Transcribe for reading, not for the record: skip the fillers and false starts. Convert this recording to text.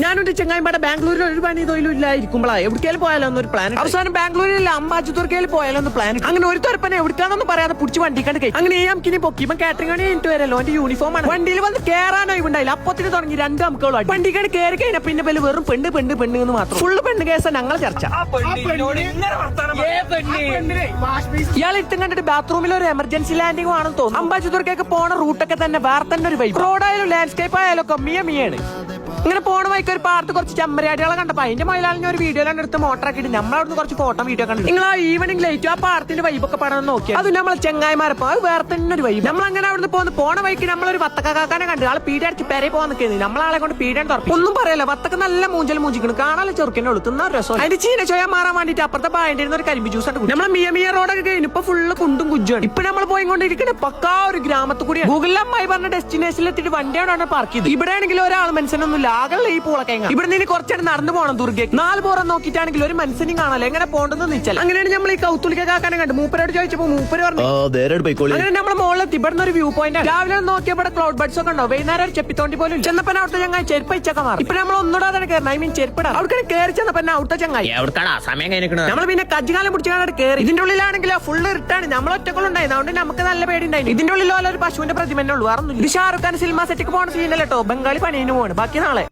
ഞാനൊരു ചെങ്ങായിമാടെ ബാംഗ്ലൂരിൽ ഒരു പണി തൊഴിലും ഇല്ലായിരിക്കുമ്പോഴാ എവിടേക്കാലും പോയാലോ എന്നൊരു പ്ലാൻ. അവസാനം ബാംഗ്ലൂരിൽ അമ്പാച്ചുതുർക്കയിൽ പോയാലോ എന്ന് പ്ലാൻ. അങ്ങനെ ഒരു തുറപ്പനെ എവിടേക്കാണെന്ന് പറയാതെ പിടിച്ച് വണ്ടി കണ്ട് കഴിയും. അങ്ങനെ നമുക്കിനി പൊക്കി ഇപ്പം കാറ്ററിംഗ് ആണ് എനിക്ക് വരല്ലോ. എന്റെ യൂണിഫോം ആണ്. വണ്ടിയിൽ വന്ന് കയറാനോ ഉണ്ടായില്ല. അപ്പത്തിന് തുടങ്ങി 2 അമുക്കുകളും വണ്ടിക്കാണ് കയറി കഴിഞ്ഞാൽ പിന്നെ പേര് വെറും പെണ്ണ് പെണ്ണ് പെണ്ണ് എന്ന് മാത്രം. ഫുള്ള് പെണ്ണ് കേസാണ് ഞങ്ങൾ ചർച്ച. ഇയാൾ ഇട്ടും കണ്ടിട്ട് ബാത്റൂമിൽ ഒരു എമർജൻസി ലാൻഡിംഗ് ആണെന്ന് തോന്നുന്നു. അമ്പാച്ചുതുർക്കൊക്കെ പോണ റൂട്ടൊക്കെ തന്നെ വേറെ തന്നെ ഒരു വൈബ്. റോഡായാലും ലാൻഡ്സ്കേപ്പ് ആയാലും ഒക്കെ മിയാണ്. ഇങ്ങനെ പോണ വൈക്ക് ഒരു പാടത്ത് കുറച്ച് ചെമ്മരിയാടികളെ കണ്ടപ്പോ അതിന്റെ മയിലാളിന് ഒരു വീഡിയോ എടുത്ത് മോട്ടറാക്കിയിട്ട് നമ്മളവിടുന്ന് കുറച്ച് ഫോട്ടോ വീഡിയോ കണ്ടു. നിങ്ങൾ ആ ഈവനിങ് ലൈറ്റ് ആ പാടത്തിന്റെ വൈബൊക്കെ പടം നോക്കിയാൽ അത് നമ്മളെ ചെങ്ങായിമാരപ്പോ അത് വേറെ തന്നെ ഒരു വൈബ്. നമ്മൾ അങ്ങനെ അവിടുന്ന് പോണ വൈക്ക് നമ്മളൊരു വത്തക്കാക്കാനെ കണ്ടു. ആള് പീടിയടിച്ച് പെരെ പോകാൻ നിൽക്കുന്നത്. നമ്മളാളെ കൊണ്ട് പീടിയാൻ തുറക്കും. ഒന്നും പറയല്ല. വത്തക്ക നല്ല മൂഞ്ചൽ മൂഞ്ചിക്കണം. കാണാൻ ചെറുക്കനെ ഉളുത്തുന്ന രസം. അതിന്റെ ചീന ചോയ മാറാൻ വേണ്ടിട്ട് അപ്പുറത്തെ പായണ്ടിരുന്ന ഒരു കരിമ്പ് ജ്യൂസ് ഉണ്ട്. നമ്മളെ മിയ റോഡൊക്കെ കഴിഞ്ഞു ഇപ്പൊ ഫുള്ള് കുണ്ടും കുജ്ജാണ്. ഇപ്പൊ നമ്മൾ പോയിക്കൊണ്ടിരിക്കുന്നത് പക്കാ ഒരു ഗ്രാമത്തിൽ കൂടി. ഗൂഗിളിൽ അമ്മായി പറഞ്ഞ ഡെസ്റ്റിനേഷനിൽ എത്തിയിട്ട് വണ്ടിയാണ് പാർക്ക് ചെയ്ത്. ഇവിടെ ആണെങ്കിൽ ഒരാൾ മനസ്സിനൊന്നുമില്ല. ആകെ ഈ പൂളക്കേങ്ങ. ഇവിടെ നിന്ന് കുറച്ചാണ് നടന്നു പോകണം. ദുർഗയ്ക്ക് 4 പുറം നോക്കിയിട്ടാണെങ്കിൽ ഒരു മനസ്സിനും കാണാലോ. എങ്ങനെ പോകണ്ടെന്ന് വെച്ചാൽ അങ്ങനെയാണ് നമ്മൾ ഈ കൗത്തുലിക്കാക്കാനെ കണ്ട്. മൂപ്പരോട് ചോദിച്ചപ്പോ മൂപ്പര് പറഞ്ഞു അങ്ങനെ നമ്മളെ മുകളിലെത്തി. ഇവിടുന്ന് ഒരു വ്യൂ പോയിന്റ്. രാവിലെ നോക്കിയപ്പോൾ ക്ലൗഡ് ബഡ്സ് ഒക്കെ ഉണ്ടാവും. വൈകുന്നേരം ഒരു ചെപ്പിത്തോണ്ടി പോലും ചെന്നപ്പോ അവിടുത്തെ ചങ്ങായി ചെരുപ്പ് വെച്ചൊക്കെ മാറി. ഇപ്പൊ നമ്മൾ ഒന്നുകൂടെ കയറണം. ഐ മീൻ ചെരുപ്പിടാ. അവിടെ കയറി ചെന്നപ്പോ അവിടുത്തെ ചങ്ങായി നമ്മൾ പിന്നെ കജ്ജുകാലം പിടിച്ചാണ് കയറി. ഇതിന്റെ ഉള്ളിലാണെങ്കിലോ ഫുള്ള് ഇട്ടാണ്. നമ്മൾ ഒറ്റക്കുള്ളുണ്ടായിരുന്നു. അതുകൊണ്ട് നമുക്ക് നല്ല പേടി ഉണ്ടായിരുന്നു. ഇതിന്റെ ഉള്ളിൽ ഒരു പശുവിന്റെ പ്രതിമ ഉള്ളൂ. വേറൊന്നും. ഇത് ഷാറുഖ് ഖാൻ സിനിമ സെറ്റിക്ക് പോകണ സീനല്ലോ. ബംഗാളി പണിന് പോകണം. ബാക്കി